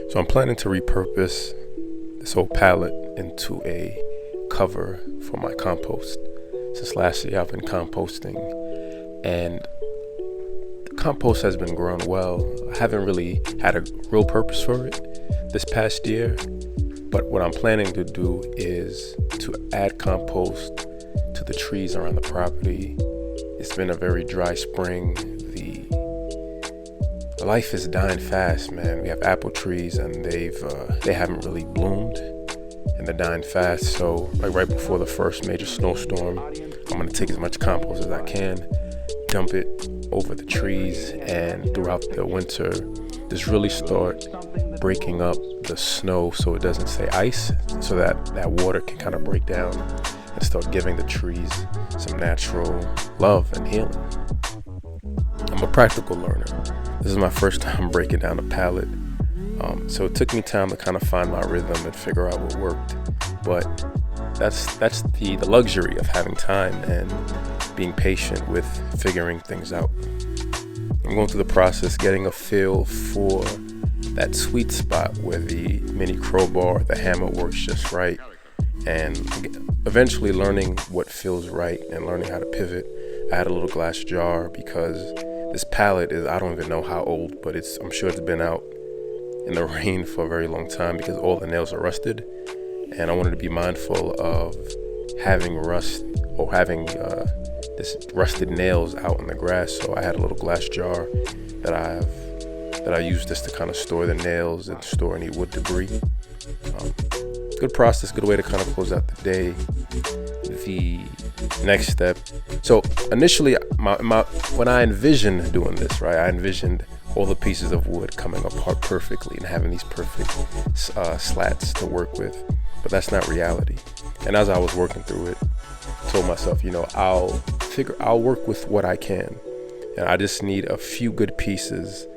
So I'm planning to repurpose this whole pallet into a cover for my compost. Since last year I've been composting, and the compost has been growing well. I haven't really had a real purpose for it this past year, but what I'm planning to do is to add compost to the trees around the property. It's been a very dry spring. The life is dying fast, man. We have apple trees and they haven't really bloomed and they're dying fast. So like right before the first major snowstorm, I'm gonna take as much compost as I can, dump it over the trees, and throughout the winter just really start breaking up the snow so it doesn't stay ice, so that water can kind of break down and start giving the trees some natural love and healing. I'm a practical learner. This is my first time breaking down a pallet, so it took me time to kind of find my rhythm and figure out what worked. But that's the luxury of having time and being patient with figuring things out. I'm going through the process, getting a feel for that sweet spot where the mini crowbar, the hammer works just right, and eventually learning what feels right and learning how to pivot. I had a little glass jar because this pallet is, I don't even know how old, but I'm sure it's been out in the rain for a very long time because all the nails are rusted, and I wanted to be mindful of having rust or having this rusted nails out in the grass. So I had a little glass jar that I use just to kind of store the nails and store any wood debris. Good process, good way to kind of close out the day. The next step. So initially, when I envisioned doing this, right, I envisioned all the pieces of wood coming apart perfectly and having these perfect slats to work with. But that's not reality. And as I was working through it, I told myself, I'll work with what I can. And I just need a few good pieces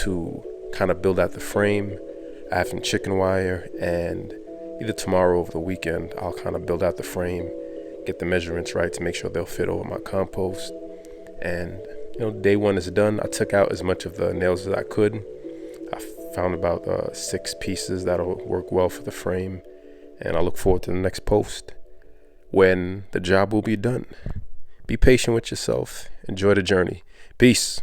to kind of build out the frame. I have some chicken wire, and either tomorrow or over the weekend, I'll kind of build out the frame, get the measurements right to make sure they'll fit over my compost. And day one is done. I took out as much of the nails as I could. I found about 6 pieces that'll work well for the frame, and I look forward to the next post when the job will be done. Be patient with yourself. Enjoy the journey. Peace.